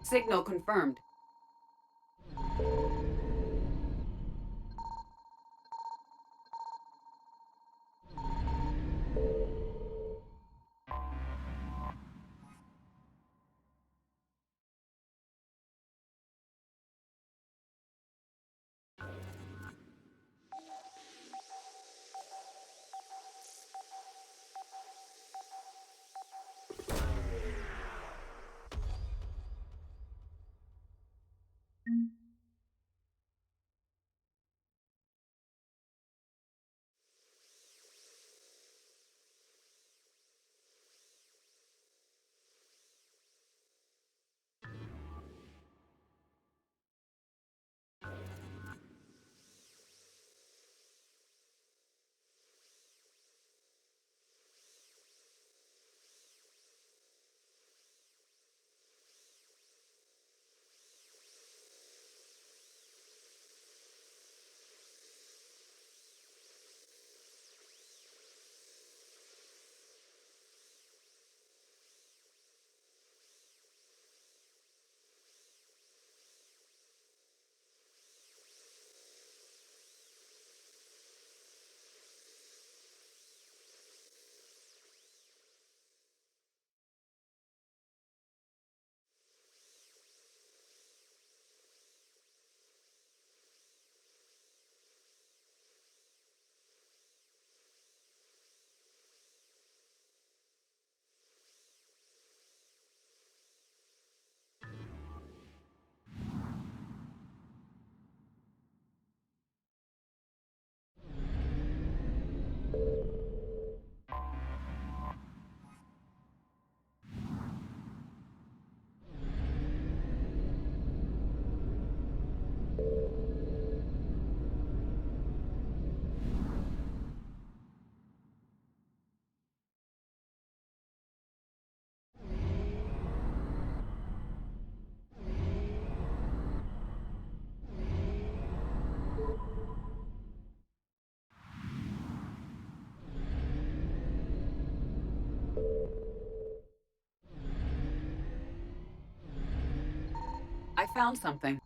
Signal confirmed. I found something.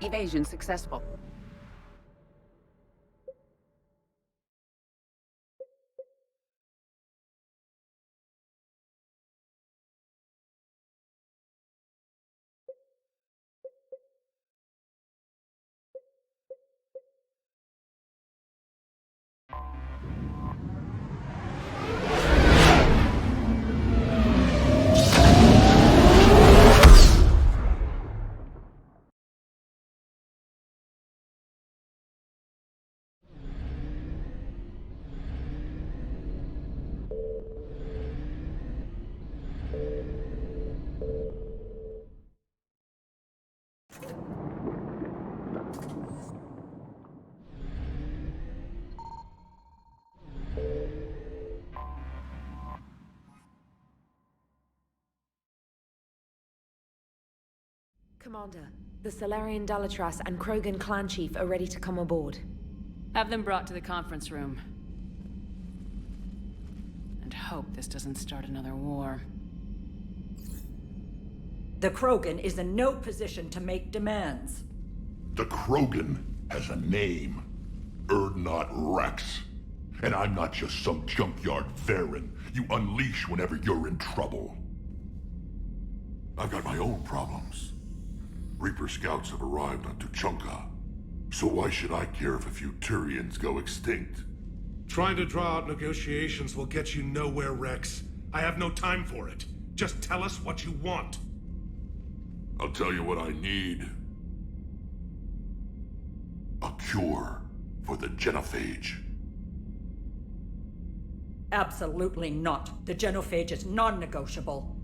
Evasion successful. Commander, the Salarian Dalatras and Krogan clan chief are ready to come aboard. Have them brought to the conference room. And hope this doesn't start another war. The Krogan is in no position to make demands. The Krogan has a name. Urdnot Rex. And I'm not just some junkyard Varen you unleash whenever you're in trouble. I've got my own problems. Reaper scouts have arrived on Tuchanka. So why should I care if a few Turians go extinct? Trying to draw out negotiations will get you nowhere, Rex. I have no time for it. Just tell us what you want. I'll tell you what I need. A cure for the Genophage. Absolutely not. The Genophage is non-negotiable.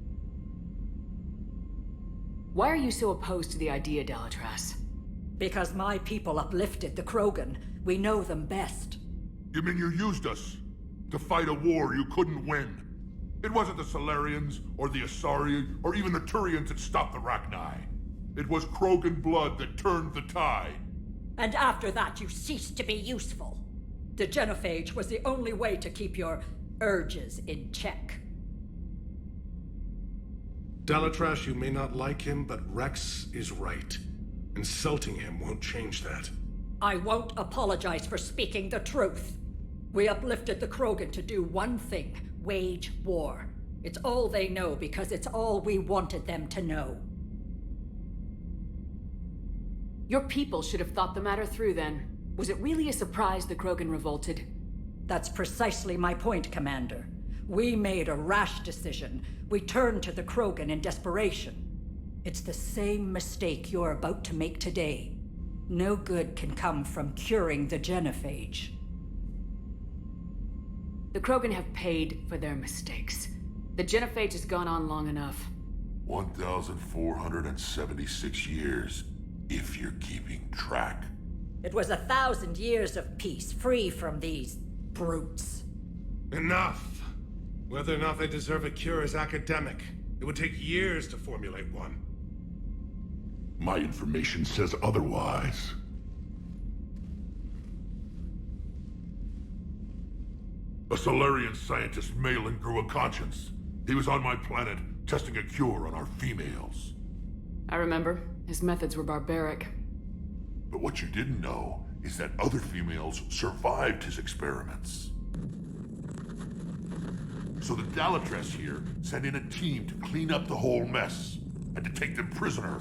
Why are you so opposed to the idea, Dalatras? Because my people uplifted the Krogan. We know them best. You mean you used us to fight a war you couldn't win? It wasn't the Salarians, or the Asari, or even the Turians that stopped the Rachni. It was Krogan blood that turned the tide. And after that, you ceased to be useful. The Genophage was the only way to keep your urges in check. Dalatras, you may not like him, but Rex is right. Insulting him won't change that. I won't apologize for speaking the truth. We uplifted the Krogan to do one thing: wage war. It's all they know because it's all we wanted them to know. Your people should have thought the matter through then. Was it really a surprise the Krogan revolted? That's precisely my point, Commander. We made a rash decision. We turned to the Krogan in desperation. It's the same mistake you're about to make today. No good can come from curing the Genophage. The Krogan have paid for their mistakes. The Genophage has gone on long enough. 1,476 years, if you're keeping track. It was 1,000 years of peace, free from these brutes. Enough! Whether or not they deserve a cure is academic. It would take years to formulate one. My information says otherwise. A Salarian scientist, Malin, grew a conscience. He was on my planet, testing a cure on our females. I remember. His methods were barbaric. But what you didn't know is that other females survived his experiments. So the Dalatras here sent in a team to clean up the whole mess, and to take them prisoner.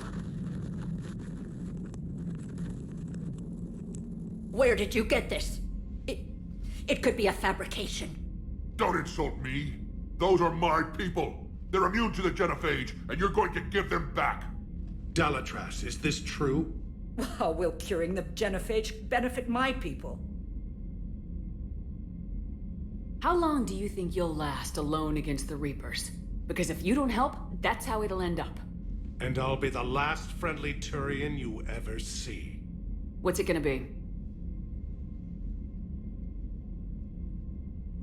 Where did you get this? It could be a fabrication. Don't insult me. Those are my people. They're immune to the Genophage, and you're going to give them back. Dalatras, is this true? How will curing the Genophage benefit my people? How long do you think you'll last alone against the Reapers? Because if you don't help, that's how it'll end up. And I'll be the last friendly Turian you ever see. What's it gonna be?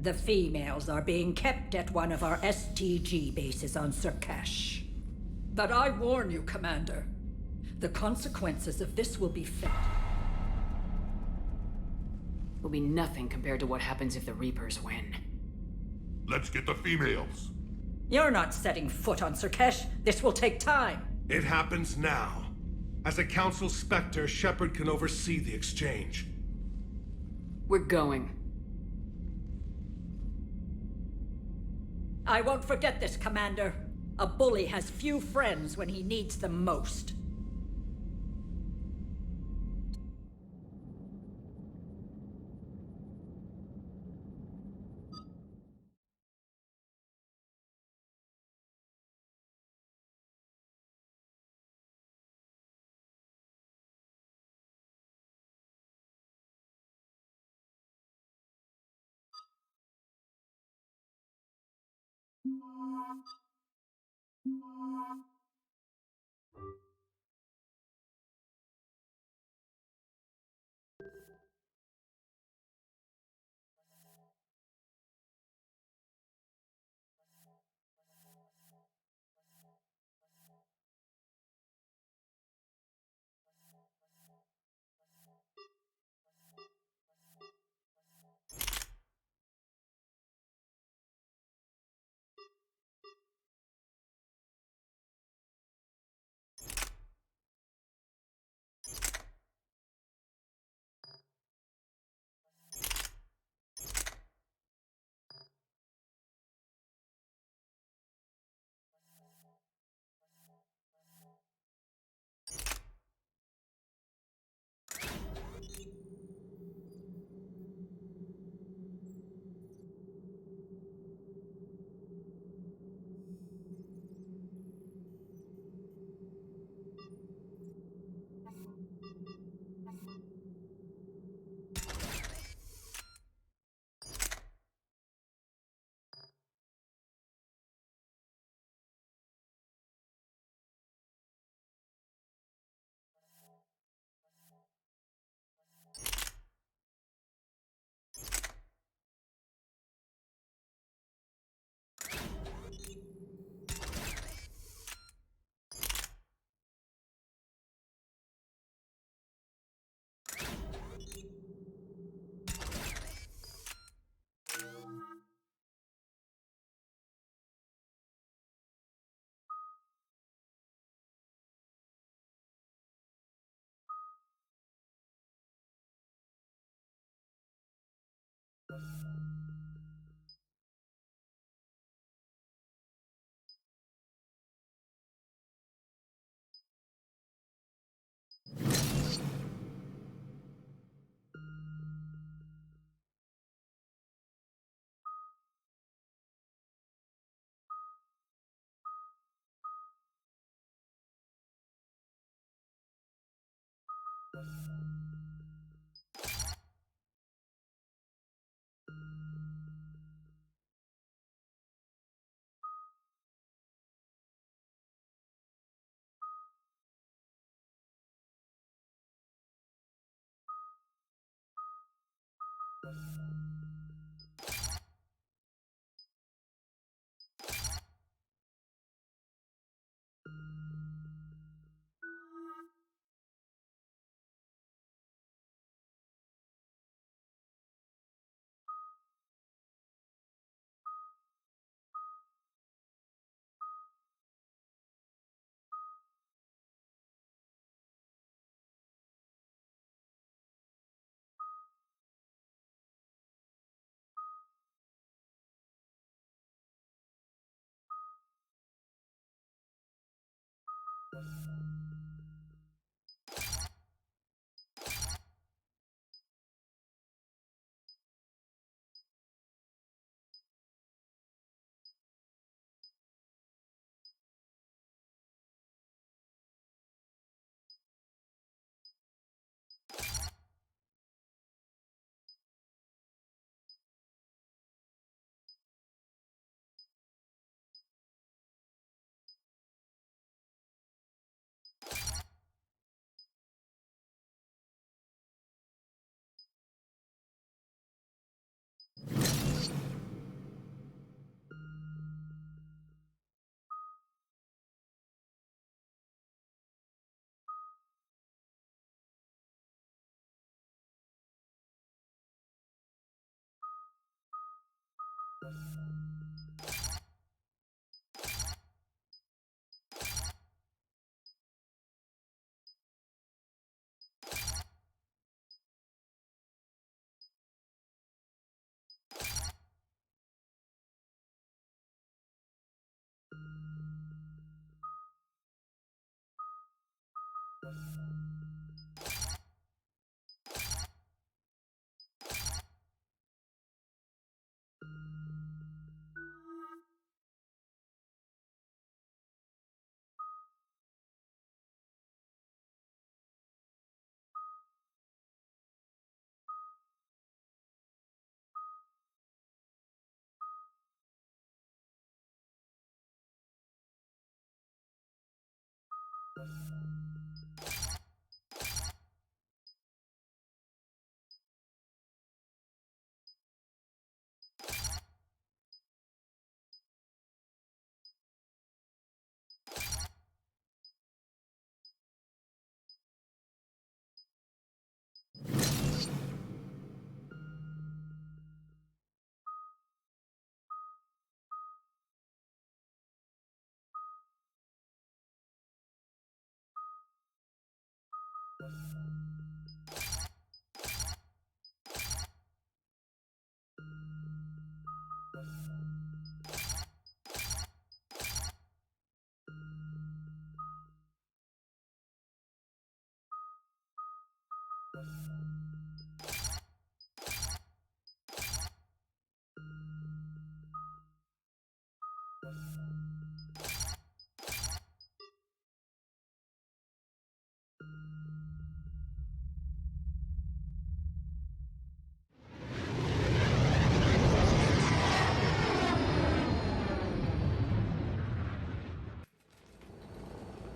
The females are being kept at one of our STG bases on Surkash. But I warn you, Commander, the consequences of this will be felt. Will be nothing compared to what happens if the Reapers win. Let's get the females. You're not setting foot on Surkash. This will take time. It happens now. As a Council Spectre, Shepard can oversee the exchange. We're going. I won't forget this, Commander. A bully has few friends when he needs them most.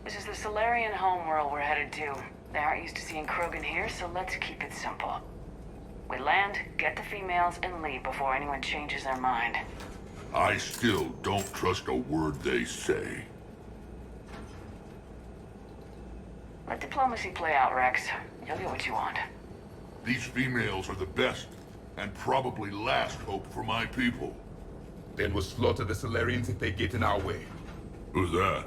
This is the Solarian homeworld we're headed to. They aren't used to seeing Krogan here, so let's keep it simple. We land, get the females, and leave before anyone changes their mind. I still don't trust a word they say. Let diplomacy play out, Rex. You'll get what you want. These females are the best, and probably last hope for my people. Then we'll slaughter the Solarians if they get in our way. Who's that?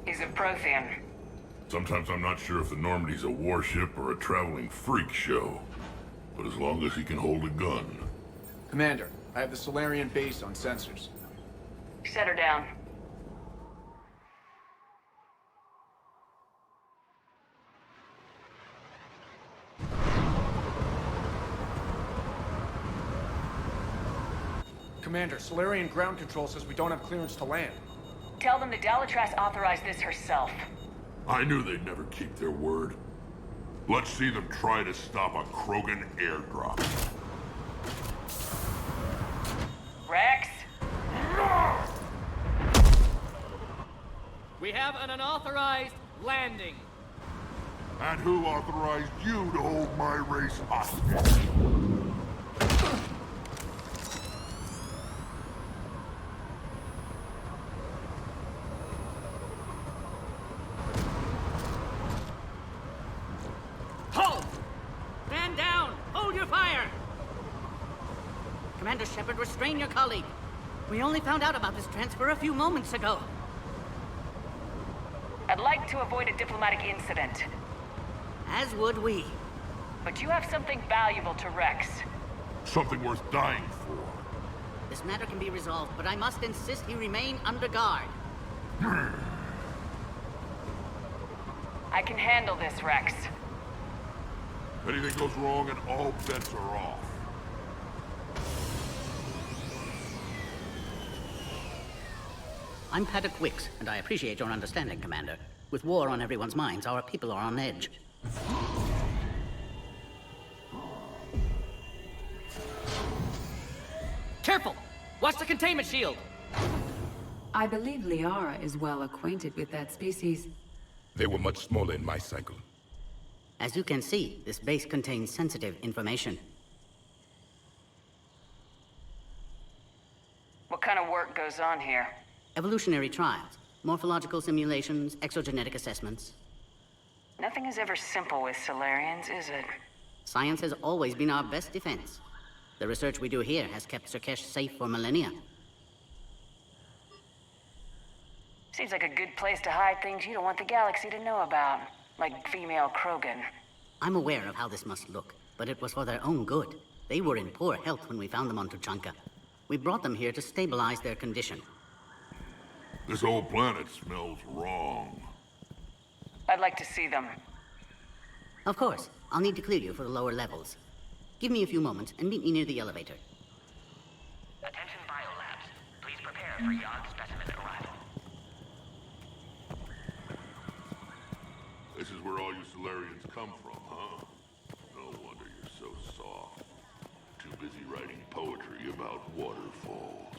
He's a Prothean. Sometimes I'm not sure if the Normandy's a warship or a traveling freak show. But as long as he can hold a gun. Commander, I have the Solarian base on sensors. Set her down. Commander, Solarian ground control says we don't have clearance to land. Tell them the Dalatrass authorized this herself. I knew they'd never keep their word. Let's see them try to stop a Krogan airdrop. Rex? We have an unauthorized landing. And who authorized you to hold my race hostage? Halt! Stand down! Hold your fire! Commander Shepard, restrain your colleague. We only found out about this transfer a few moments ago. I'd like to avoid a diplomatic incident. As would we. But you have something valuable to Rex. Something worth dying for. This matter can be resolved, but I must insist he remain under guard. I can handle this, Rex. If anything goes wrong and all bets are off. I'm Paddock Wicks, and I appreciate your understanding, Commander. With war on everyone's minds, our people are on edge. Careful! Watch the containment shield! I believe Liara is well acquainted with that species. They were much smaller in my cycle. As you can see, this base contains sensitive information. What kind of work goes on here? Evolutionary trials, morphological simulations, exogenetic assessments. Nothing is ever simple with Solarians, is it? Science has always been our best defense. The research we do here has kept Surkesh safe for millennia. Seems like a good place to hide things you don't want the galaxy to know about. Like female Krogan. I'm aware of how this must look, but it was for their own good. They were in poor health when we found them on Tuchanka. We brought them here to stabilize their condition. This whole planet smells wrong. I'd like to see them. Of course. I'll need to clear you for the lower levels. Give me a few moments and meet me near the elevator. Attention biolabs. Please prepare for Yod specimen arrival. This is where all you Solarians come from, huh? No wonder you're so soft. Too busy writing poetry about waterfalls.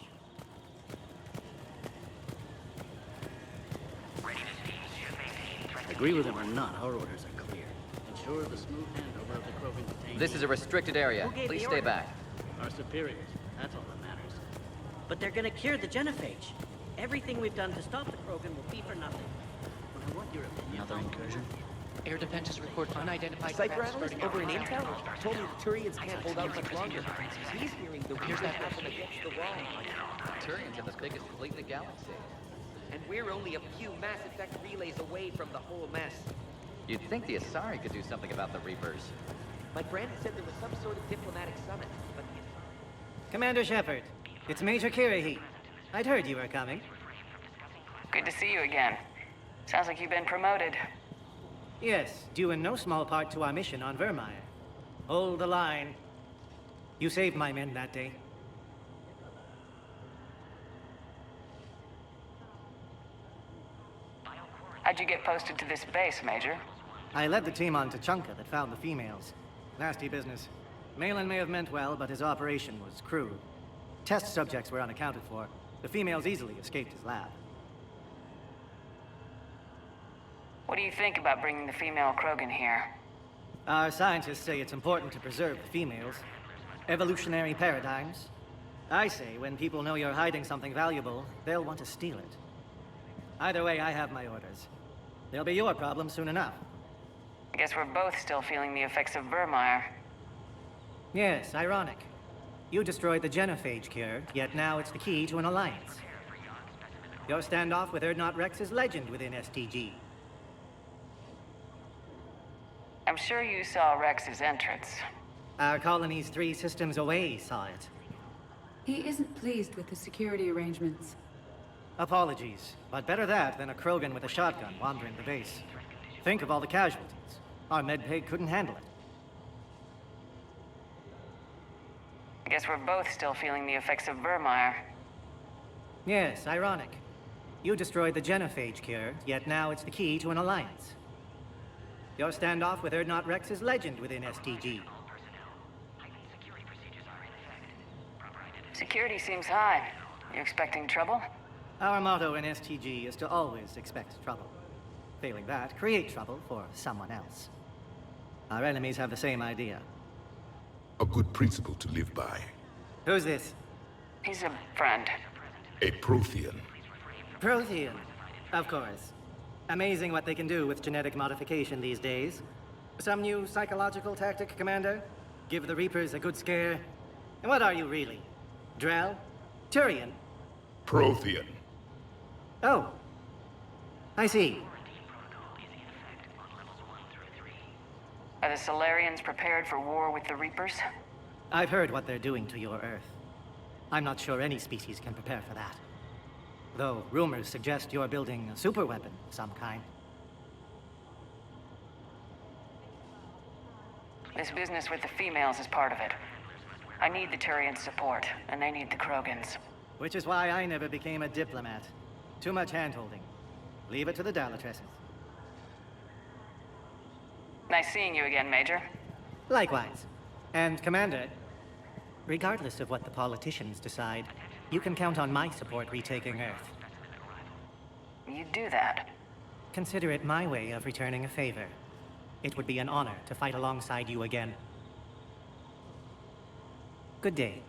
Agree with him or not, our orders are clear. Ensure the smooth handover of the Krogan detained. This is a restricted area. Please stay back. Our superiors. That's all that matters. But they're gonna cure the genophage. Everything we've done to stop the Krogan will be for nothing. I want your opinion. Another incursion? Air defenses report unidentified Cypher analyst over in Intel told me the Turians can't hold out much longer. He's hearing the weirdest happen against the wall. Turians have the biggest fleet in the galaxy. And we're only a few Mass Effect relays away from the whole mess. You'd think the Asari could do something about the Reapers. My friend said there was some sort of diplomatic summit, but Commander Shepard, it's Major Kirahi. I'd heard you were coming. Good to see you again. Sounds like you've been promoted. Yes, due in no small part to our mission on Vermeer. Hold the line. You saved my men that day. How'd you get posted to this base, Major? I led the team on Tuchanka that found the females. Nasty business. Malin may have meant well, but his operation was crude. Test subjects were unaccounted for. The females easily escaped his lab. What do you think about bringing the female Krogan here? Our scientists say it's important to preserve the females. Evolutionary paradigms. I say when people know you're hiding something valuable, they'll want to steal it. Either way, I have my orders. They'll be your problem soon enough. I guess we're both still feeling the effects of Vermeer. Yes, ironic. You destroyed the genophage cure, yet now it's the key to an alliance. Your standoff with Urdnot Rex is legend within STG. I'm sure you saw Rex's entrance. Our colony's 3 systems away saw it. He isn't pleased with the security arrangements. Apologies, but better that than a Krogan with a shotgun wandering the base. Think of all the casualties. Our medbay couldn't handle it. I guess we're both still feeling the effects of Vermeer. Yes, ironic. You destroyed the genophage cure, yet now it's the key to an alliance. Your standoff with Urdnot Rex is legend within STG. Security seems high. You expecting trouble? Our motto in STG is to always expect trouble. Failing that, create trouble for someone else. Our enemies have the same idea. A good principle to live by. Who's this? He's a friend. A Prothean. Prothean. Of course. Amazing what they can do with genetic modification these days. Some new psychological tactic, Commander? Give the Reapers a good scare? And what are you really? Drell? Turian? Prothean. Oh. I see. Are the Solarians prepared for war with the Reapers? I've heard what they're doing to your Earth. I'm not sure any species can prepare for that. Though rumors suggest you're building a superweapon of some kind. This business with the females is part of it. I need the Turians' support, and they need the Krogans. Which is why I never became a diplomat. Too much hand-holding. Leave it to the Dalatresses. Nice seeing you again, Major. Likewise. And, Commander, regardless of what the politicians decide, you can count on my support retaking Earth. You do that? Consider it my way of returning a favor. It would be an honor to fight alongside you again. Good day.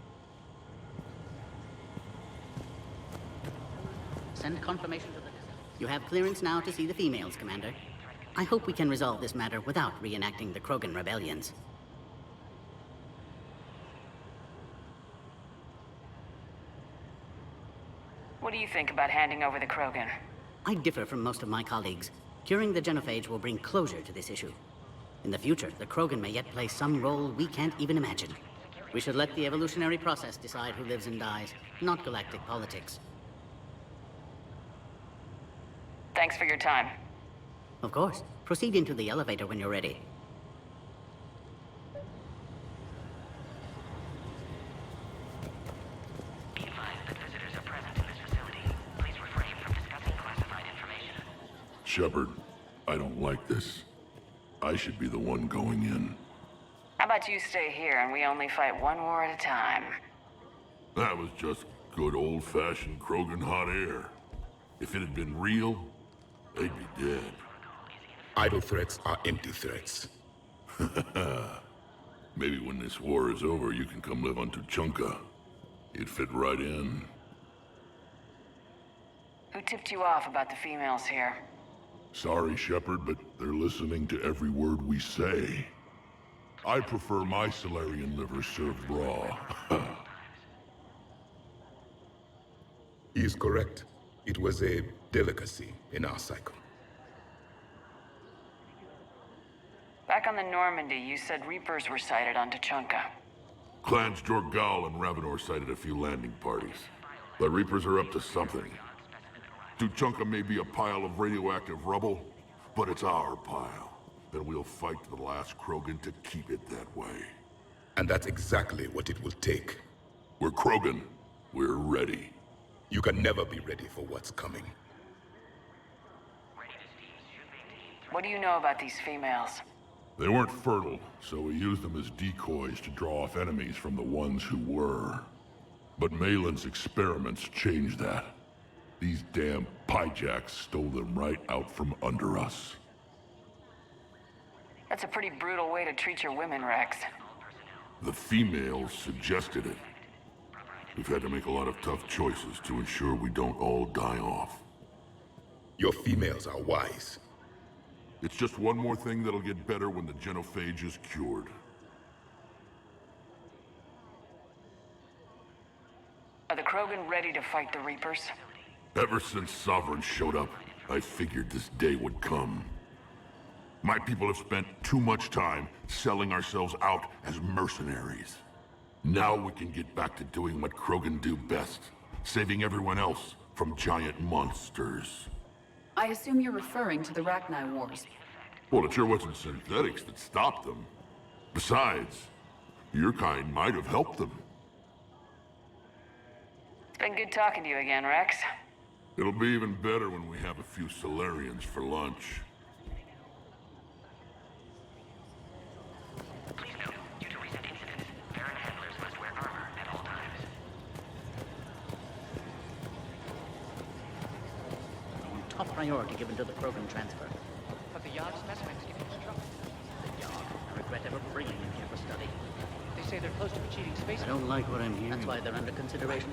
Send confirmation to the... You have clearance now to see the females, Commander. I hope we can resolve this matter without reenacting the Krogan rebellions. What do you think about handing over the Krogan? I differ from most of my colleagues. Curing the genophage will bring closure to this issue. In the future, the Krogan may yet play some role we can't even imagine. We should let the evolutionary process decide who lives and dies, not galactic politics. Thanks for your time. Of course. Proceed into the elevator when you're ready. Be advised that visitors are present in this facility. Please refrain from discussing classified information. Shepard, I don't like this. I should be the one going in. How about you stay here and we only fight one war at a time? That was just good old-fashioned Krogan hot air. If it had been real, they'd be dead. Idle threats are empty threats. Maybe when this war is over, you can come live on Tuchanka. You'd fit right in. Who tipped you off about the females here? Sorry, Shepard, but they're listening to every word we say. I prefer my Salarian liver served raw. He is correct. It was a delicacy in our cycle. Back on the Normandy, you said Reapers were sighted on Tuchanka. Clans Jorgal and Ravenor sighted a few landing parties. The Reapers are up to something. Tuchanka may be a pile of radioactive rubble, but it's our pile. And we'll fight to the last Krogan to keep it that way. And that's exactly what it will take. We're Krogan. We're ready. You can never be ready for what's coming. What do you know about these females? They weren't fertile, so we used them as decoys to draw off enemies from the ones who were. But Malin's experiments changed that. These damn Pyjaks stole them right out from under us. That's a pretty brutal way to treat your women, Rex. The females suggested it. We've had to make a lot of tough choices to ensure we don't all die off. Your females are wise. It's just one more thing that'll get better when the genophage is cured. Are the Krogan ready to fight the Reapers? Ever since Sovereign showed up, I figured this day would come. My people have spent too much time selling ourselves out as mercenaries. Now we can get back to doing what Krogan do best, saving everyone else from giant monsters. I assume you're referring to the Rachni Wars. Well, it sure wasn't synthetics that stopped them. Besides, your kind might have helped them. It's been good talking to you again, Rex. It'll be even better when we have a few Solarians for lunch. Please note, due to recent incidents, Baron handlers must wear armor at all times. Top priority given to the Krogan transfer. But the Yogg specimens give you trouble. The Yogg. I regret ever bringing them here for study. They say they're close to achieving space. I don't like what I'm hearing. That's why they're under consideration.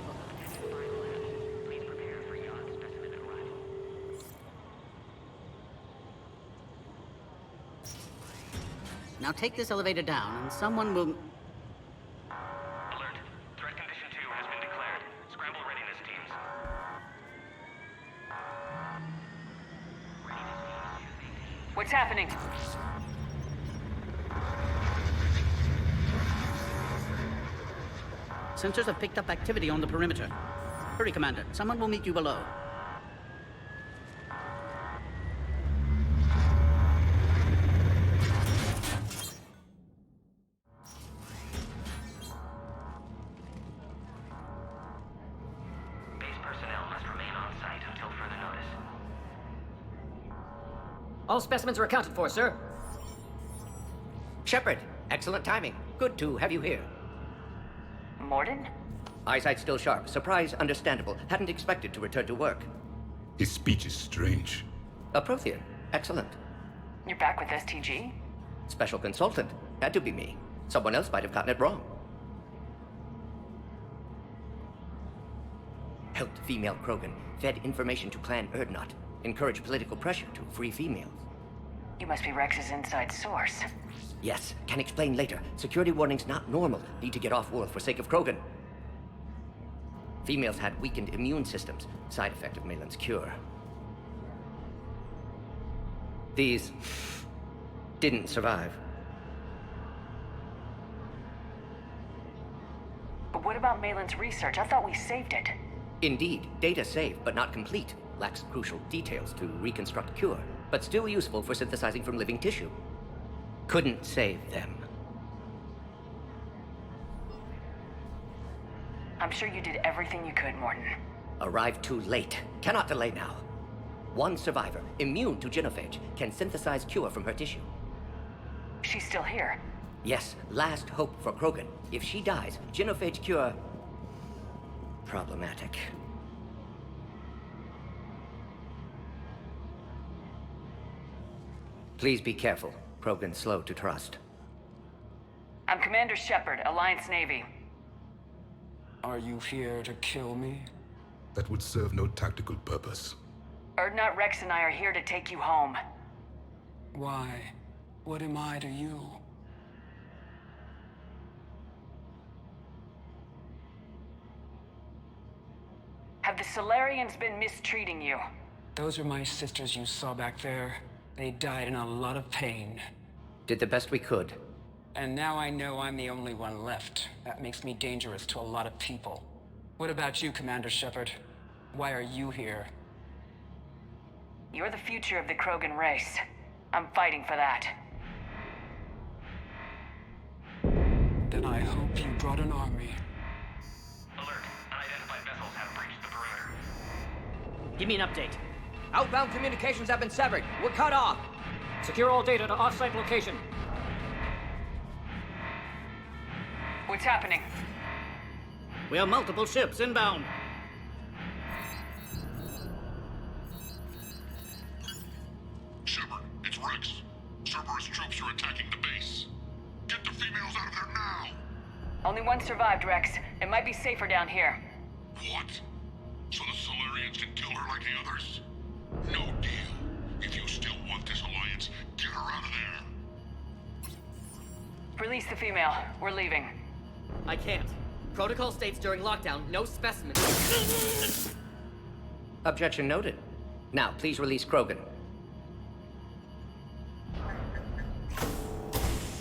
Please prepare for Yogg specimen arrival. Now take this elevator down, and someone will... Alert. Threat condition 2 has been declared. Scramble readiness teams. What's happening? Sensors have picked up activity on the perimeter. Hurry, Commander. Someone will meet you below. Base personnel must remain on site until further notice. All specimens are accounted for, sir. Shepard, excellent timing. Good to have you here. Mordin? Eyesight still sharp. Surprise understandable. Hadn't expected to return to work. His speech is strange. A Prothean. Excellent. You're back with STG? Special consultant. Had to be me. Someone else might have gotten it wrong. Helped female Krogan. Fed information to Clan Urdnot. Encouraged political pressure to free females. You must be Rex's inside source. Yes, can explain later. Security warnings not normal. Need to get off-world for sake of Krogan. Females had weakened immune systems. Side effect of Malin's cure. These didn't survive. But what about Malin's research? I thought we saved it. Indeed, data saved, but not complete. Lacks crucial details to reconstruct cure, but still useful for synthesizing from living tissue. Couldn't save them. I'm sure you did everything you could, Morton. Arrived too late. Cannot delay now. One survivor, immune to genophage, can synthesize cure from her tissue. She's still here. Yes, last hope for Krogan. If she dies, genophage cure... problematic. Please be careful. Krogan's slow to trust. I'm Commander Shepard, Alliance Navy. Are you here to kill me? That would serve no tactical purpose. Urdnot Rex and I are here to take you home. Why? What am I to you? Have the Solarians been mistreating you? Those are my sisters you saw back there. They died in a lot of pain. Did the best we could. And now I know I'm the only one left. That makes me dangerous to a lot of people. What about you, Commander Shepard? Why are you here? You're the future of the Krogan race. I'm fighting for that. Then I hope you brought an army. Alert. Unidentified vessels have breached the perimeter. Give me an update. Outbound communications have been severed. We're cut off. Secure all data to off-site location. What's happening? We have multiple ships inbound. Shepard, it's Rex. Cerberus troops are attacking the base. Get the females out of there now! Only one survived, Rex. It might be safer down here. What? So the Solarians can kill her like the others? No deal. If you still want this alliance, get her out of there. Release the female. We're leaving. I can't. Protocol states during lockdown, no specimens. Objection noted. Now, please release Krogan.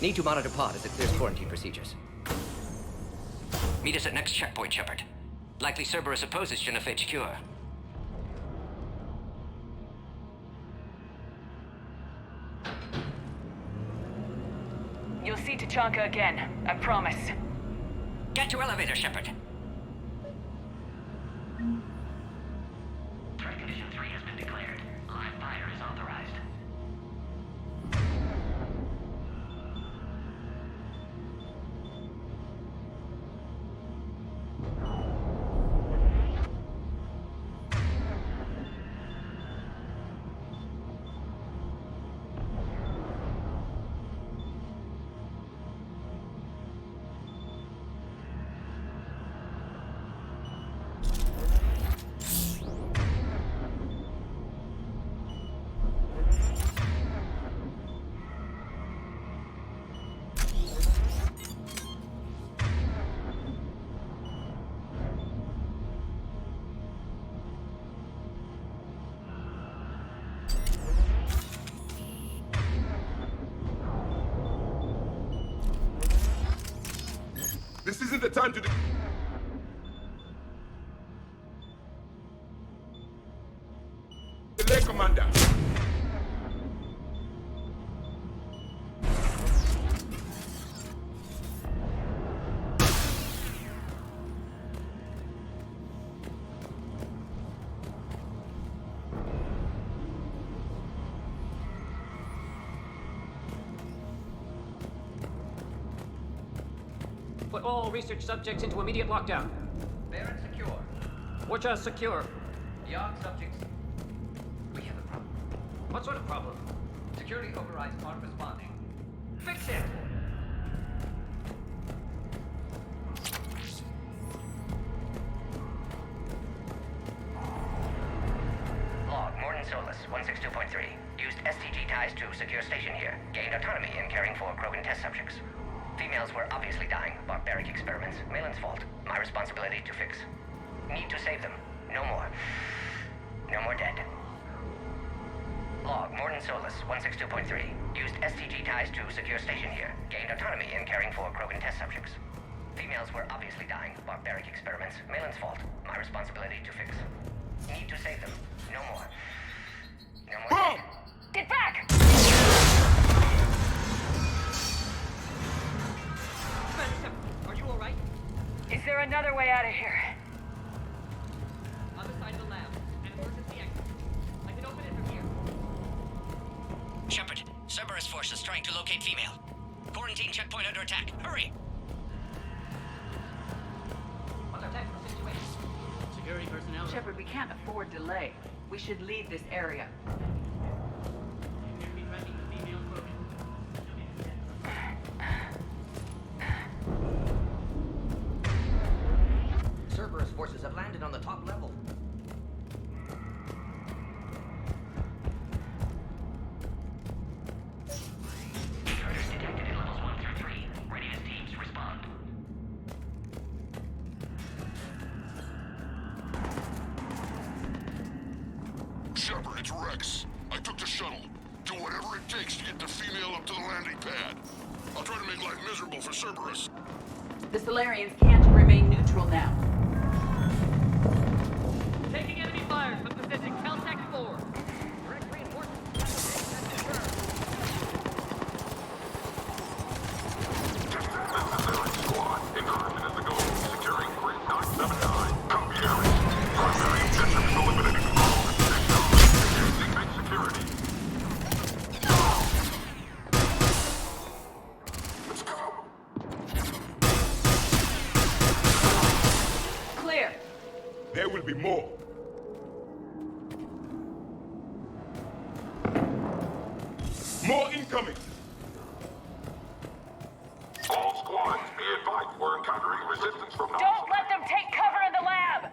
Need to monitor pod as it clears quarantine procedures. Meet us at next checkpoint, Shepard. Likely Cerberus opposes genophage cure. You'll see Tachanka again. I promise. Get to elevator, Shepard. Threat condition 3 has been declared. Live fire is authorized. This isn't the time to delay, Commander. Put all research subjects into immediate lockdown. Baron secure. Watcher secure. Young subjects. We have a problem. What sort of problem? Security overrides aren't responding. Fix it! Log, Morton Solus, 162.3. Used STG ties to secure station here. Gained autonomy in caring for Krogan test subjects. Females were obviously dying. Barbaric experiments. Malin's fault. My responsibility to fix. Need to save them. No more. No more dead. Log, Morton Solus, 162.3. Used STG ties to secure station here. Gained autonomy in caring for Krogan test subjects. Females were obviously dying. Barbaric experiments. Malin's fault. My responsibility to fix. Need to save them. No more. No more. Get back! Are you alright? Is there another way out of here? Other side of the lab. An emergency exit. I can open it from here. Shepard, Cerberus forces trying to locate female. Quarantine checkpoint under attack. Hurry! What's our tactical situation? Security personnel. Shepard, we can't afford delay. We should leave this area. Cerberus forces have landed on the top level. Intruders detected in levels 1 through 3. Readiness teams respond. Shepard, it's Rex. I took the shuttle. Do whatever it takes to get the female up to the landing pad. I'll try to make life miserable for Cerberus. The Solarians can't remain neutral now. Taking enemy fire from Pacific Caltech 4. Direct reinforcements. Squad, encryption is the goal. Securing grid 979. Copy, Harry. Primary objective is eliminating control of the position. Increasing security. Let's go. Clear. There will be more. More incoming! All squads, be advised we're encountering resistance from Don't let them take cover in the lab!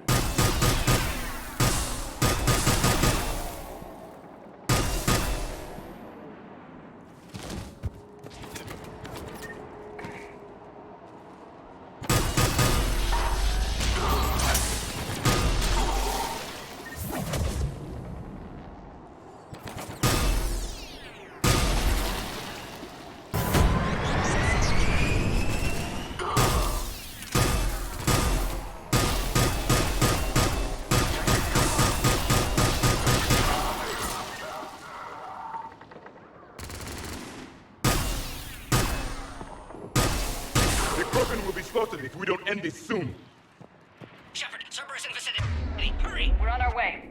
The Krogan will be slaughtered if we don't end this soon. Shepard, Cerberus in vicinity. Hurry! We're on our way.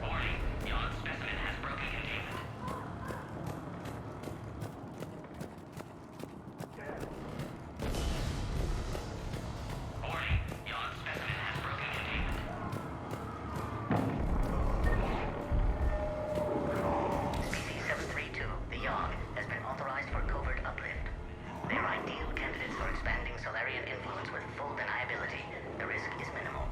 Warning, your specimen has broken containment. Warning, your specimen has broken containment. SCP-732, the Yogg, has been authorized for covert uplift. They're ideal candidates for expanding Solarian influence with full deniability. The risk is minimal.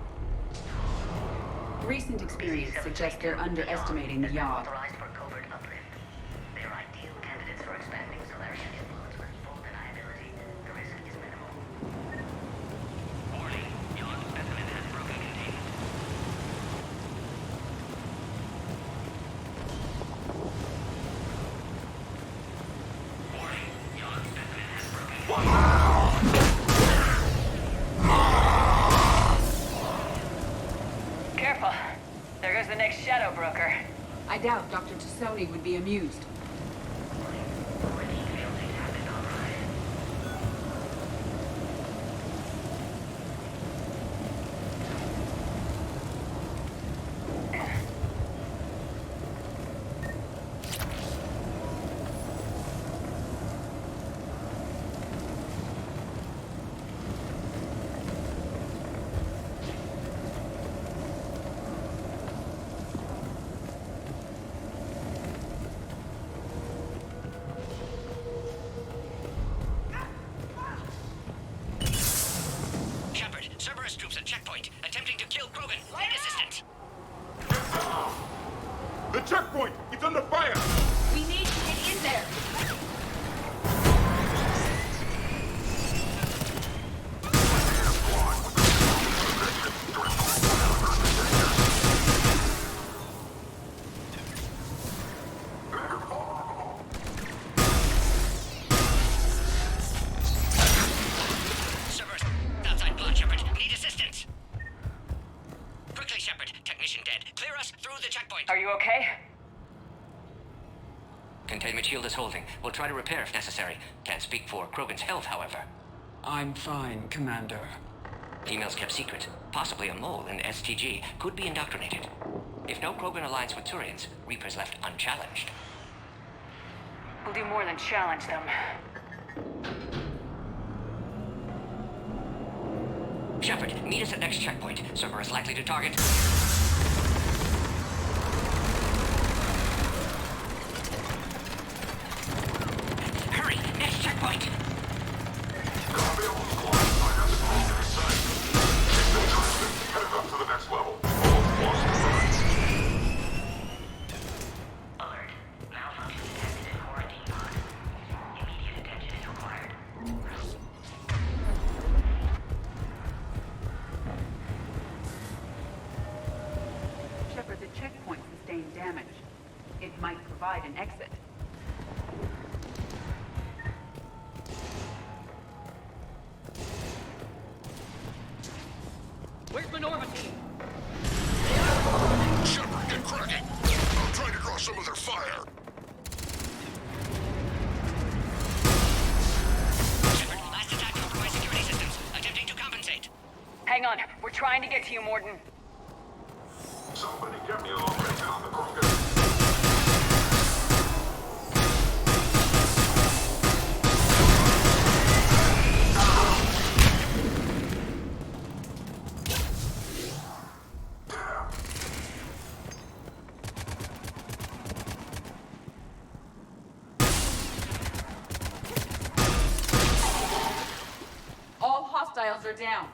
Recent experience suggests they're underestimating the Yogg. Authorized for covert uplift. They're ideal candidates for expanding Solarian influence with full deniability. The risk is minimal. Warning, your specimen has broken containment. Warning, your specimen has broken Careful. There goes the next shadow broker. I doubt Dr. Tassoni would be amused. Shepard, Cerberus troops at checkpoint, attempting to kill Krogan. Need assistance. The checkpoint! It's under fire! We need to get in there! Squad with Containment shield is holding. We'll try to repair if necessary. Can't speak for Krogan's health, however. I'm fine, Commander. Females kept secret. Possibly a mole in STG could be indoctrinated. If no Krogan aligns with Turians, Reapers left unchallenged. We'll do more than challenge them. Shepard, meet us at next checkpoint. Cerberus likely to target. Hurry! Next checkpoint! Headed up to the next level. Alert. Malfunction detected in quarantine pod. Immediate attention is required. Shepard, the checkpoint sustained damage. It might provide an exit. Where's Minerva team? Shepard, get cracking! I'm trying to draw some of their fire. Shepard, last attack compromised security systems. Attempting to compensate. Hang on, we're trying to get to you, Morden. Somebody get me a location on the Krogan. All hostiles are down.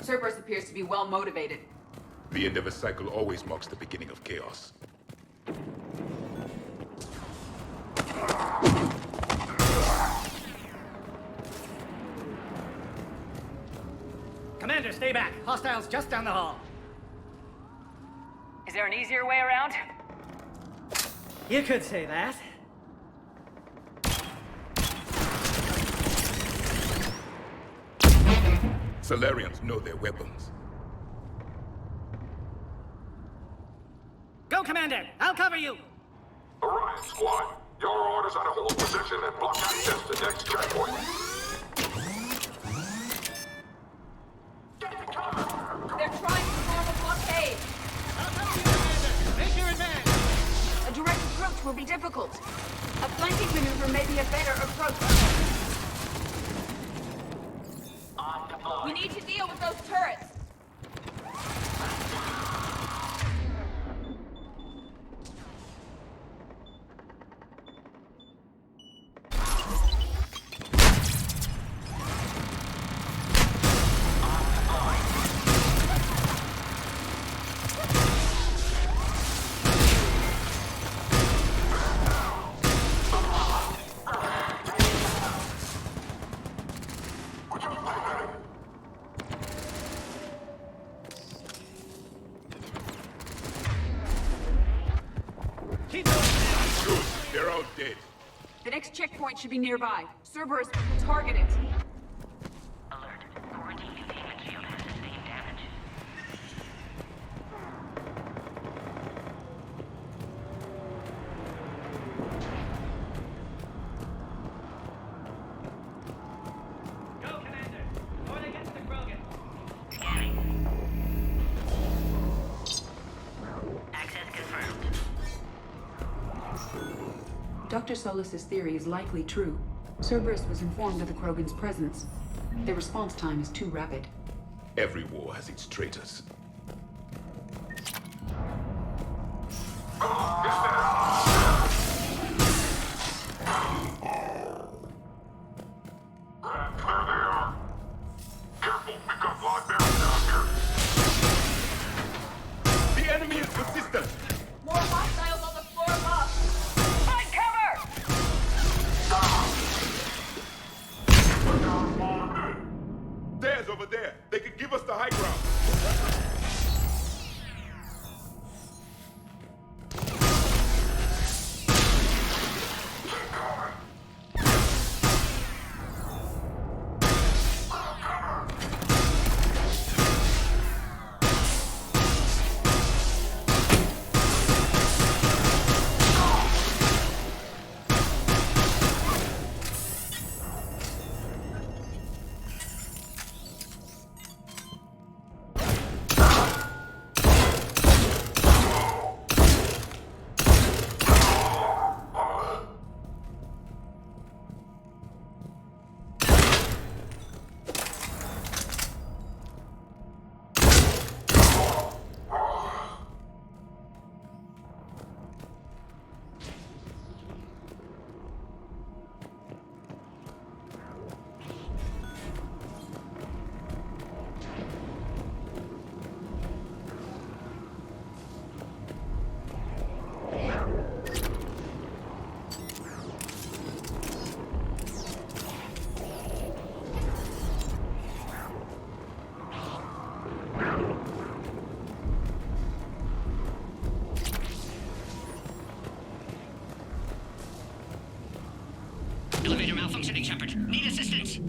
Cerberus appears to be well motivated. The end of a cycle always marks the beginning of chaos. Commander, stay back. Hostiles just down the hall. Is there an easier way around? You could say that. Salarians know their weapons. Go, Commander! I'll cover you! Orion Squad, your orders are to hold position and block access to next checkpoint. They're trying to form a blockade. I'll cover you, Commander! Make your advance! A direct approach will be difficult. A flanking maneuver may be a better approach. We need to deal with those turrets. Good. They're all dead. The next checkpoint should be nearby. Cerberus will target it. Alert. Quarantine containment shield has sustained damage. Go, Commander! Or they get to the Krogan! Scanning. Access confirmed. Dr. Solus's theory is likely true. Cerberus was informed of the Krogan's presence. Their response time is too rapid. Every war has its traitors. The enemy is persistent. More hostiles on the floor above. Find cover! stairs over there. They could give us the high ground. Elevator malfunctioning, Shepard. Need assistance.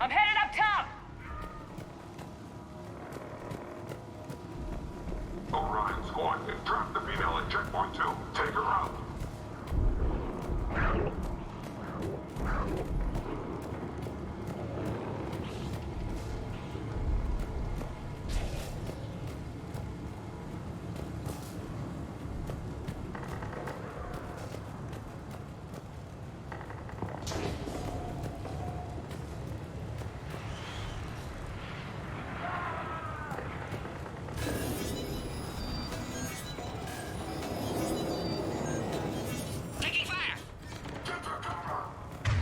I'm headed up top! Orion squad, they've trapped the female at checkpoint 2. Take her out.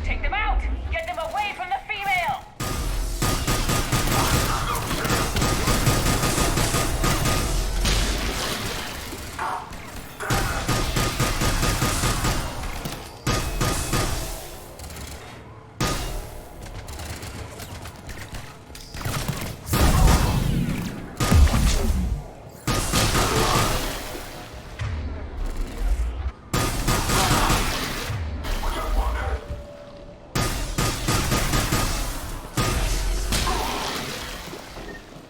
Take them out! Get them away from the female!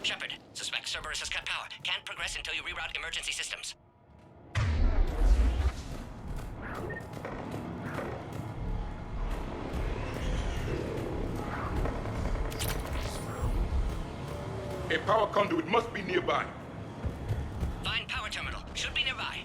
Shepard, suspect Cerberus has cut power. Can't progress until you reroute emergency systems. A power conduit must be nearby. Find power terminal. Should be nearby.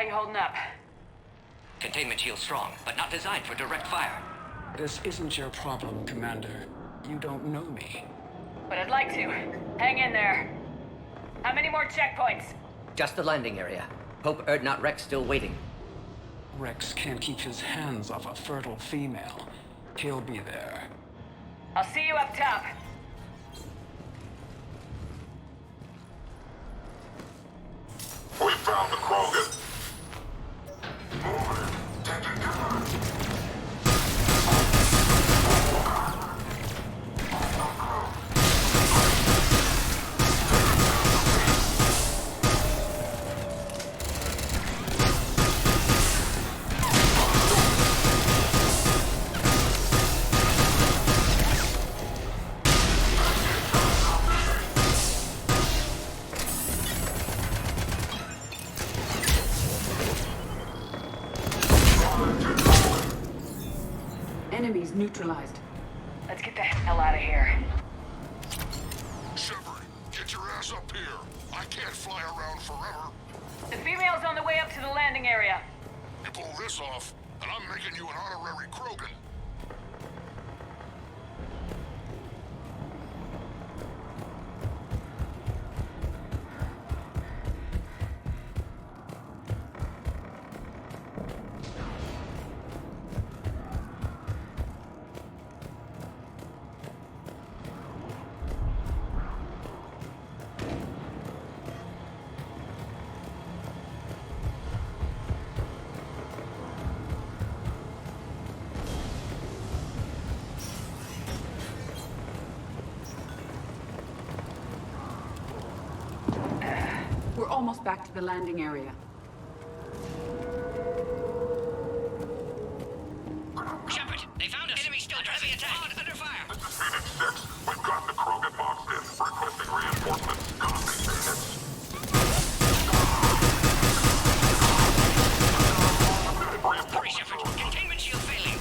How you holding up? Containment shield strong, but not designed for direct fire. This isn't your problem, Commander. You don't know me. But I'd like to. Hang in there. How many more checkpoints? Just the landing area. Hope Erdnot Rex still waiting. Rex can't keep his hands off a fertile female. He'll be there. I'll see you up top. We found the Krogan. Enemies neutralized. Let's get the hell out of here. Shepard, get your ass up here. I can't fly around forever. The female's on the way up to the landing area. You pull this off, and I'm making you an honorary Krogan. We're almost back to the landing area. Shepard, they found us. Enemy still heavy attack. Under fire. This is Phoenix 6. We've got the Krogan boxed in. Requesting reinforcements. Copy, Phoenix. Hurry, Shepard. Containment shield failing.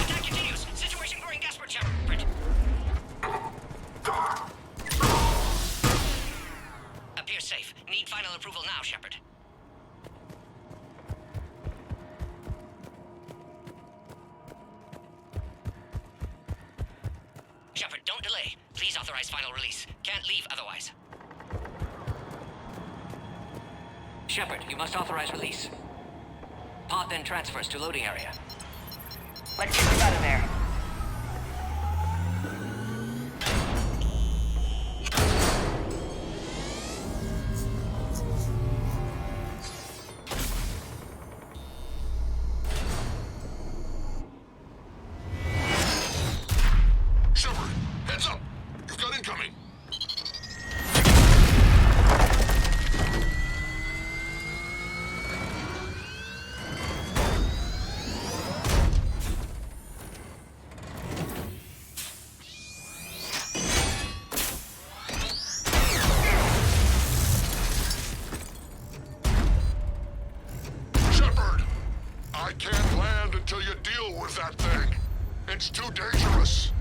Attack continues. Situation growing desperate, Shepard. Appears safe. Need final approval now, Shepard. Shepard, don't delay. Please authorize final release. Can't leave otherwise. Shepard, you must authorize release. Pod then transfers to loading area. Let's get you out of there. Shepard, heads up. You've got incoming. Shepard, I can't land until you deal with that thing. It's too dangerous.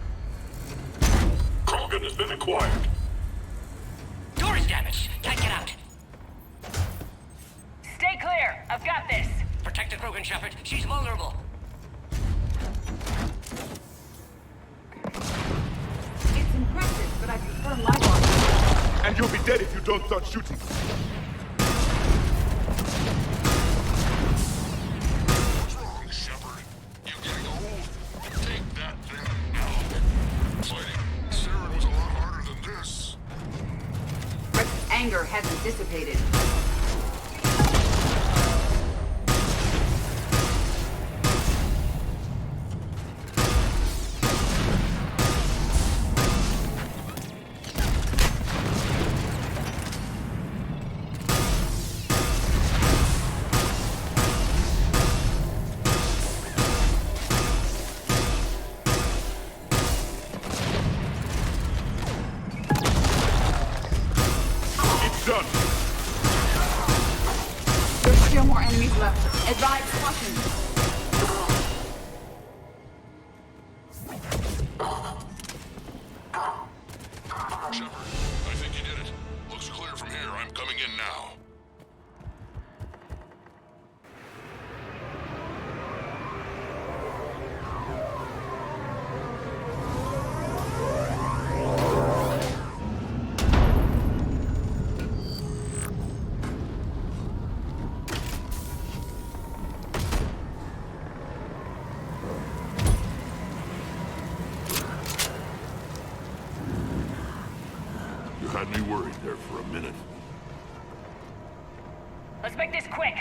Krogan has been acquired. Door is damaged. Can't get out. Stay clear. I've got this. Protect the Krogan, Shepard. She's vulnerable. It's impressive, but I prefer my body. And you'll be dead if you don't start shooting. What's wrong, Shepard? You're getting old. Take that thing out. Fighting Saren was a lot harder than this. Rex's anger hasn't dissipated. Done. There's still more enemies left. Advise caution. me worried there for a minute. Let's make this quick.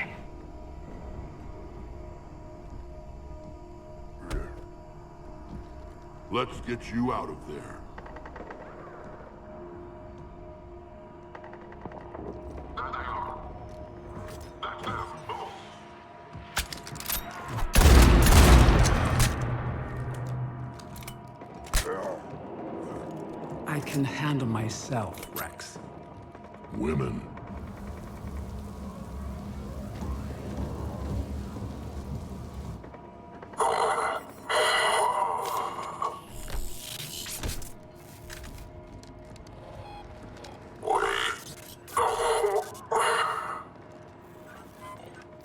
Let's get you out of there. I can handle myself, Rex. Women.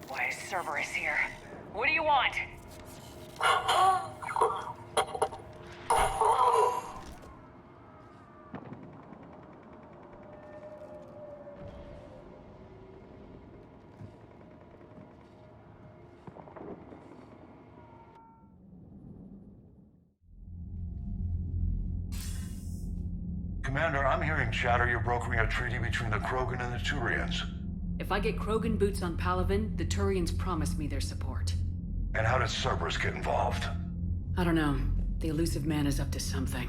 Why is Cerberus here? What do you want? Commander, I'm hearing chatter you're brokering a treaty between the Krogan and the Turians. If I get Krogan boots on Palaven, the Turians promise me their support. And how does Cerberus get involved? I don't know. The elusive man is up to something.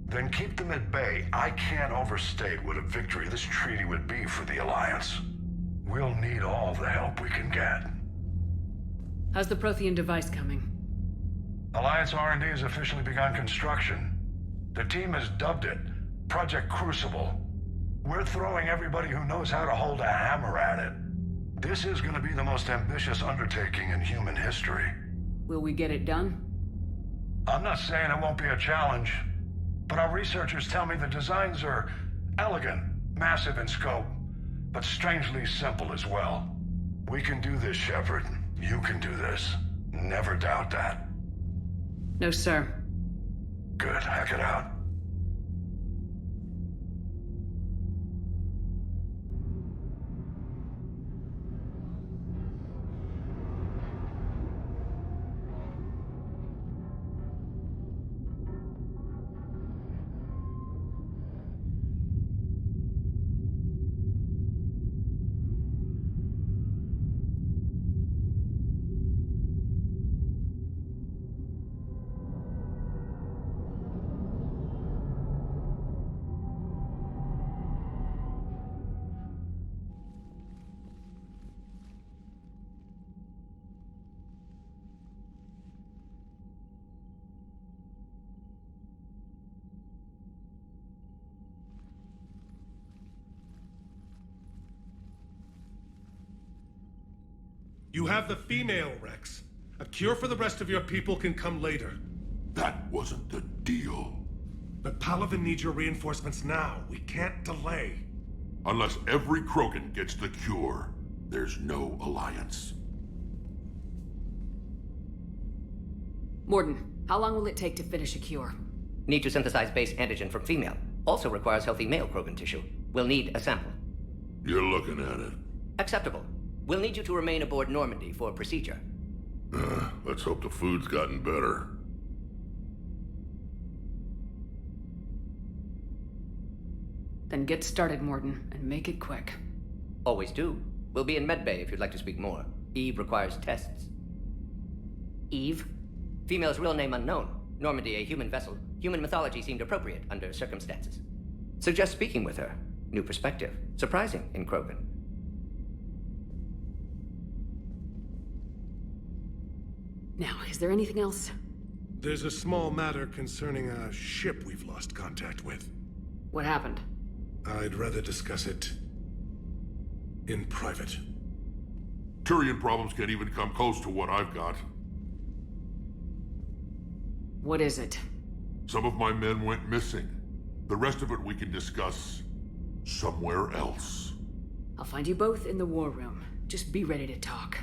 Then keep them at bay. I can't overstate what a victory this treaty would be for the Alliance. We'll need all the help we can get. How's the Prothean device coming? Alliance R&D has officially begun construction. The team has dubbed it Project Crucible. We're throwing everybody who knows how to hold a hammer at it. This is going to be the most ambitious undertaking in human history. Will we get it done? I'm not saying it won't be a challenge, but our researchers tell me the designs are elegant, massive in scope, but strangely simple as well. We can do this, Shepard. You can do this. Never doubt that. No, sir. Good. Hack it out. You have the female, Rex. A cure for the rest of your people can come later. That wasn't the deal. But Palaven needs your reinforcements now. We can't delay. Unless every Krogan gets the cure, there's no alliance. Mordin, how long will it take to finish a cure? Need to synthesize base antigen from female. Also requires healthy male Krogan tissue. We'll need a sample. You're looking at it. Acceptable. We'll need you to remain aboard Normandy for procedure. Let's hope the food's gotten better. Then get started, Mordin, and make it quick. Always do. We'll be in medbay if you'd like to speak more. Eve requires tests. Eve? Female's real name unknown. Normandy a human vessel. Human mythology seemed appropriate under circumstances. Suggest speaking with her. New perspective. Surprising in Krogan. Now, is there anything else? There's a small matter concerning a ship we've lost contact with. What happened? I'd rather discuss it in private. Turian problems can't even come close to what I've got. What is it? Some of my men went missing. The rest of it we can discuss somewhere else. I'll find you both in the war room. Just be ready to talk.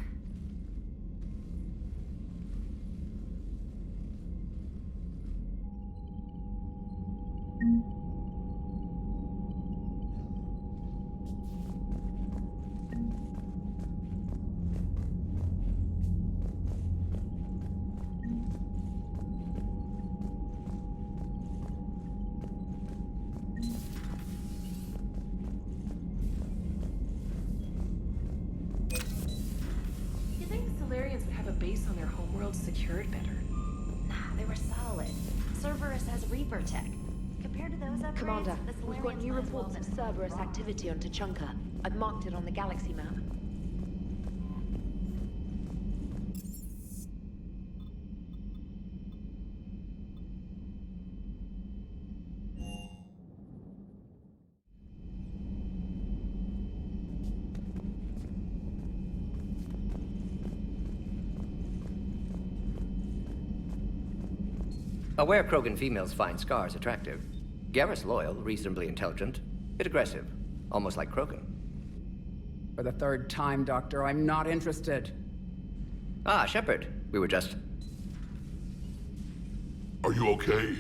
secured better. Nah, they were solid. Cerberus has Reaper tech. Compared to those upgrades, Commander, the we've got Solarians new might as well reports of have been Cerberus wrong. activity on Tuchanka. I've marked it on the galaxy map. Aware Krogan females find scars attractive. Garrus loyal, reasonably intelligent, bit aggressive, almost like Krogan. For the third time, Doctor, I'm not interested. Ah, Shepard. We were just... Are you okay?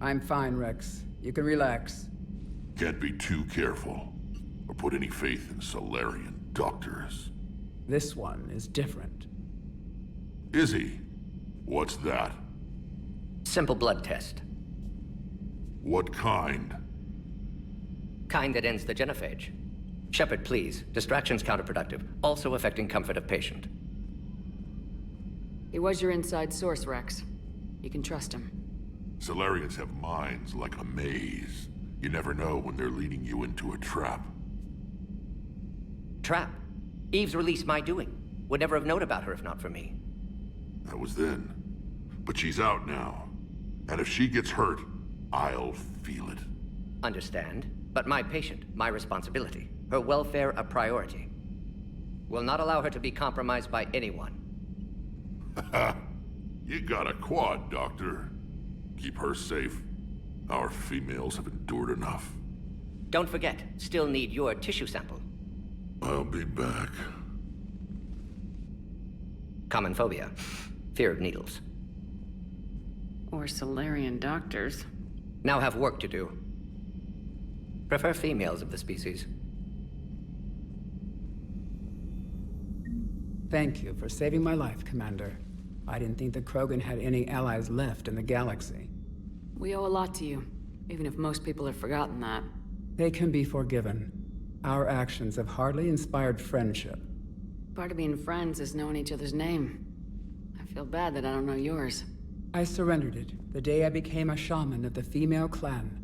I'm fine, Rex. You can relax. Can't be too careful, or put any faith in Solarian doctors. This one is different. Is he? What's that? Simple blood test. What kind? Kind that ends the genophage. Shepard, please. Distraction's counterproductive, also affecting comfort of patient. He was your inside source, Rex. You can trust him. Solarians have minds like a maze. You never know when they're leading you into a trap. Trap? Eve's release my doing. Would never have known about her if not for me. That was then. But she's out now. And if she gets hurt, I'll feel it. Understand. But my patient, my responsibility. Her welfare a priority. Will not allow her to be compromised by anyone. You got a quad, Doctor. Keep her safe. Our females have endured enough. Don't forget, still need your tissue sample. I'll be back. Common phobia. Fear of needles. Or Solarian doctors. Now have work to do. Prefer females of the species. Thank you for saving my life, Commander. I didn't think the Krogan had any allies left in the galaxy. We owe a lot to you, even if most people have forgotten that. They can be forgiven. Our actions have hardly inspired friendship. Part of being friends is knowing each other's name. I feel bad that I don't know yours. I surrendered it the day I became a shaman of the female clan.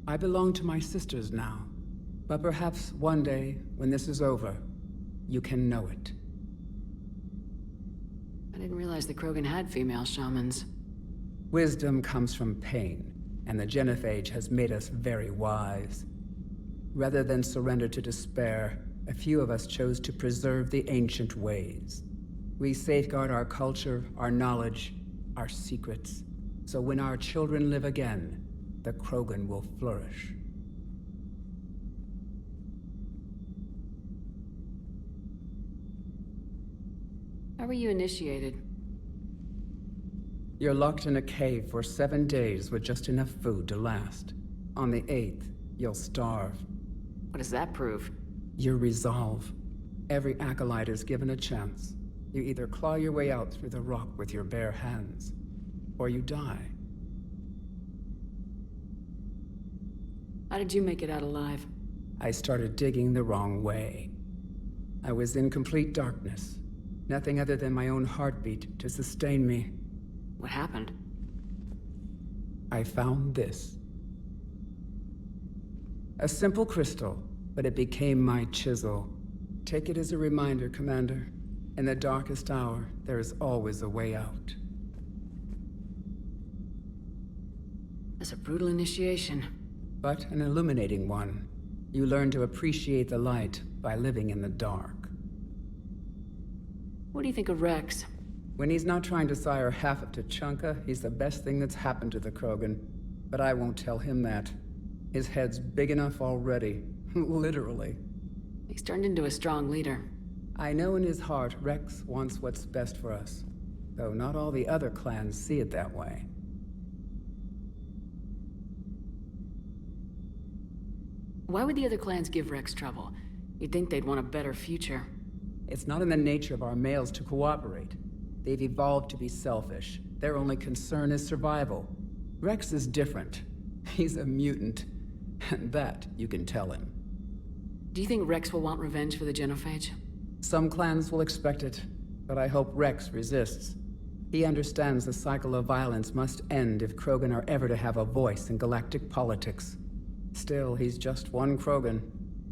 I belong to my sisters now. But perhaps one day, when this is over, you can know it. I didn't realize the Krogan had female shamans. Wisdom comes from pain, and the genophage has made us very wise. Rather than surrender to despair, a few of us chose to preserve the ancient ways. We safeguard our culture, our knowledge, our secrets, so when our children live again, the Krogan will flourish. How were you initiated? You're locked in a cave for 7 days with just enough food to last. On the 8th, you'll starve. What does that prove? Your resolve. Every acolyte is given a chance. You either claw your way out through the rock with your bare hands, or you die. How did you make it out alive? I started digging the wrong way. I was in complete darkness. Nothing other than my own heartbeat to sustain me. What happened? I found this. A simple crystal, but it became my chisel. Take it as a reminder, Commander. In the darkest hour, there is always a way out. That's a brutal initiation. But an illuminating one. You learn to appreciate the light by living in the dark. What do you think of Rex? When he's not trying to sire half of Tuchanka, he's the best thing that's happened to the Krogan. But I won't tell him that. His head's big enough already. Literally. He's turned into a strong leader. I know in his heart Rex wants what's best for us. Though not all the other clans see it that way. Why would the other clans give Rex trouble? You'd think they'd want a better future. It's not in the nature of our males to cooperate. They've evolved to be selfish. Their only concern is survival. Rex is different. He's a mutant. And that you can tell him. Do you think Rex will want revenge for the genophage? Some clans will expect it, but I hope Rex resists. He understands the cycle of violence must end if Krogan are ever to have a voice in galactic politics. Still, he's just one Krogan.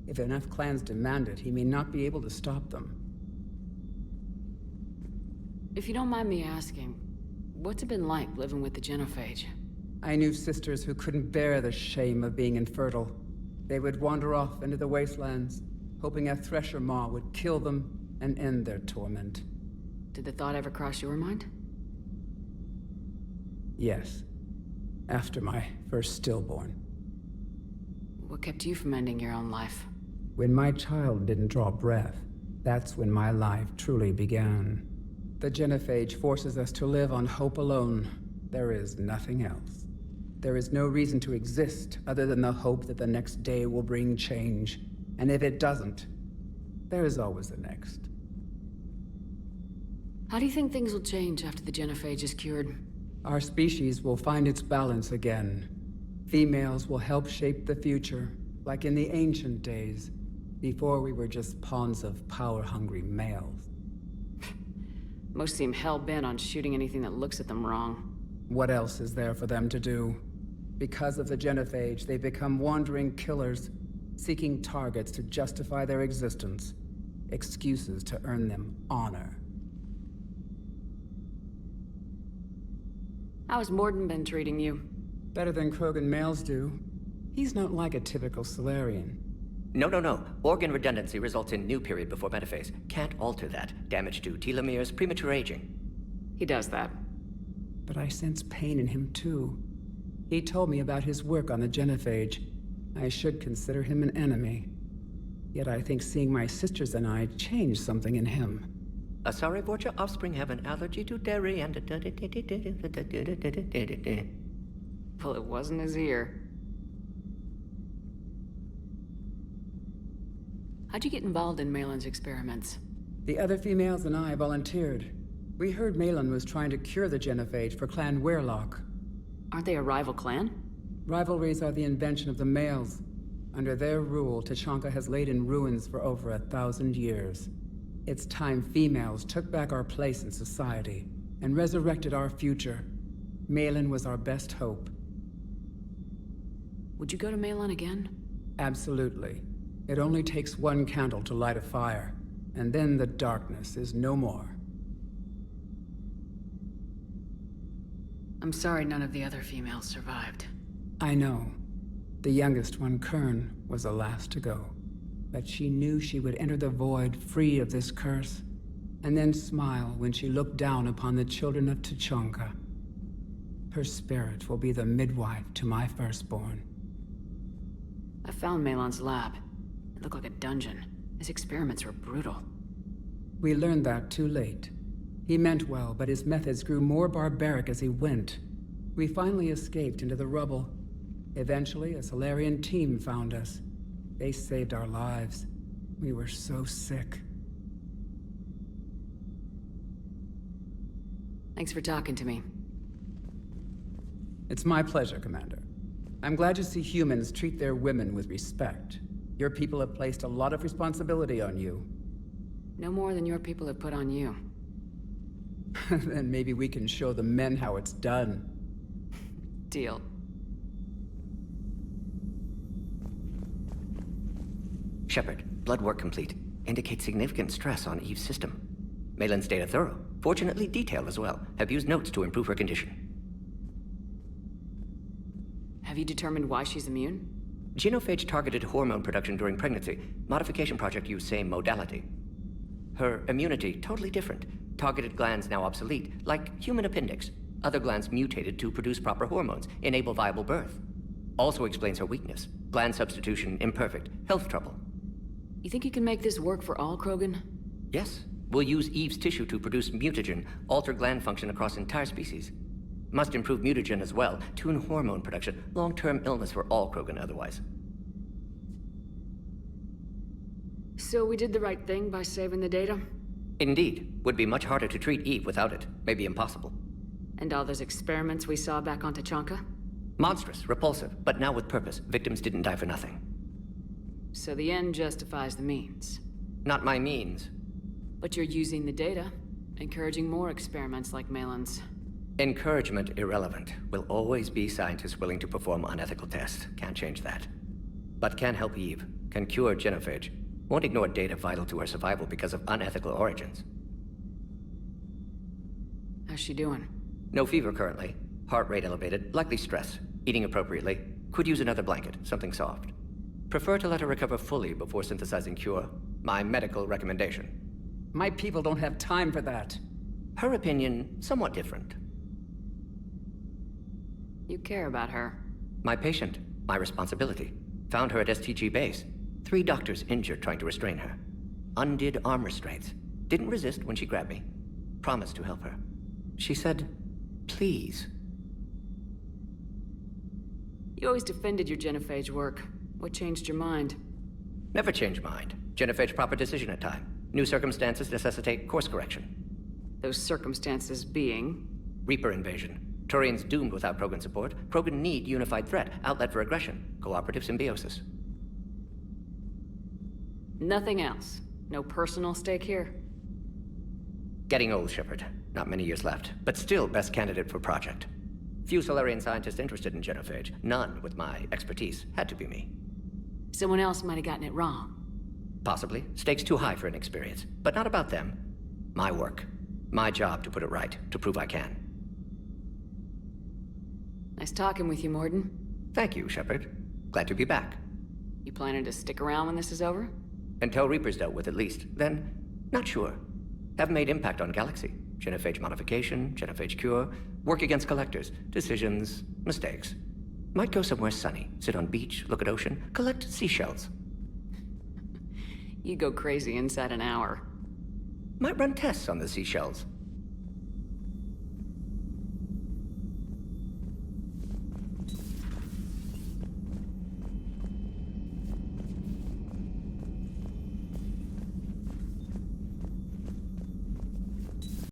If enough clans demand it, he may not be able to stop them. If you don't mind me asking, what's it been like living with the Genophage? I knew sisters who couldn't bear the shame of being infertile. They would wander off into the wastelands, hoping a Thresher Maw would kill them and end their torment. Did the thought ever cross your mind? Yes. After my first stillborn. What kept you from ending your own life? When my child didn't draw breath, that's when my life truly began. The Genophage forces us to live on hope alone. There is nothing else. There is no reason to exist other than the hope that the next day will bring change. And if it doesn't, there is always the next. How do you think things will change after the Genophage is cured? Our species will find its balance again. Females will help shape the future, like in the ancient days, before we were just pawns of power-hungry males. Most seem hell-bent on shooting anything that looks at them wrong. What else is there for them to do? Because of the Genophage, they become wandering killers, seeking targets to justify their existence, excuses to earn them honor. How's Mordin been treating you? Better than Krogan males do. He's not like a typical Salarian. No. Organ redundancy results in new period before metaphase. Can't alter that. Damage to telomeres, premature aging. He does that. But I sense pain in him too. He told me about his work on the Genophage. I should consider him an enemy. Yet I think seeing my sisters and I changed something in him. Asari Vorcha offspring have an allergy to dairy and... Well, it wasn't his ear. How'd you get involved in Malin's experiments? The other females and I volunteered. We heard Malin was trying to cure the Genophage for Clan Weirlock. Aren't they a rival clan? Rivalries are the invention of the males. Under their rule, Tuchanka has laid in ruins for over 1,000 years. It's time females took back our place in society and resurrected our future. Malin was our best hope. Would you go to Malin again? Absolutely. It only takes one candle to light a fire, and then the darkness is no more. I'm sorry none of the other females survived. I know. The youngest one, Kern, was the last to go. But she knew she would enter the void free of this curse, and then smile when she looked down upon the children of Tuchanka. Her spirit will be the midwife to my firstborn. I found Malin's lab. It looked like a dungeon. His experiments were brutal. We learned that too late. He meant well, but his methods grew more barbaric as he went. We finally escaped into the rubble. Eventually, a Salarian team found us. They saved our lives. We were so sick. Thanks for talking to me. It's my pleasure, Commander. I'm glad to see humans treat their women with respect. Your people have placed a lot of responsibility on you. No more than your people have put on you. Then maybe we can show the men how it's done. Deal. Shepard, blood work complete. Indicates significant stress on Eve's system. Malin's data thorough. Fortunately detailed as well. Have used notes to improve her condition. Have you determined why she's immune? Genophage targeted hormone production during pregnancy. Modification project used same modality. Her immunity totally different. Targeted glands now obsolete, like human appendix. Other glands mutated to produce proper hormones, enable viable birth. Also explains her weakness. Gland substitution imperfect. Health trouble. You think you can make this work for all Krogan? Yes. We'll use Eve's tissue to produce mutagen, alter gland function across entire species. Must improve mutagen as well, tune hormone production. Long-term illness for all Krogan otherwise. So we did the right thing by saving the data? Indeed. Would be much harder to treat Eve without it. Maybe impossible. And all those experiments we saw back on Tuchanka? Monstrous, repulsive, but now with purpose. Victims didn't die for nothing. So the end justifies the means. Not my means. But you're using the data, Encouraging more experiments like Malin's. Encouragement irrelevant. Will always be scientists willing to perform unethical tests. Can't change that. But can help Eve. Can cure Genophage. Won't ignore data vital to her survival because of unethical origins. How's she doing? No fever currently. Heart rate elevated. Likely stress. Eating appropriately. Could use another blanket. Something soft. Prefer to let her recover fully before synthesizing cure. My medical recommendation. My people don't have time for that. Her opinion, somewhat different. You care about her. My patient. My responsibility. Found her at STG base. 3 doctors injured trying to restrain her. Undid arm restraints. Didn't resist when she grabbed me. Promised to help her. She said, please. You always defended your Genophage work. What changed your mind? Never change mind. Genophage proper decision at time. New circumstances necessitate course correction. Those circumstances being? Reaper invasion. Turians doomed without Krogan support. Krogan need unified threat. Outlet for aggression. Cooperative symbiosis. Nothing else? No personal stake here? Getting old, Shepard. Not many years left. But still best candidate for project. Few Solarian scientists interested in Genophage. None with my expertise. Had to be me. Someone else might have gotten it wrong. Possibly. Stakes too high for inexperience. But not about them. My work. My job to put it right. To prove I can. Nice talking with you, Mordin. Thank you, Shepard. Glad to be back. You planning to stick around when this is over? Until Reaper's dealt with, at least. Then, not sure. Have made impact on Galaxy. Genophage modification, Genophage cure, work against collectors, decisions, mistakes. Might go somewhere sunny, sit on beach, look at ocean, collect seashells. You go crazy inside an hour. Might run tests on the seashells.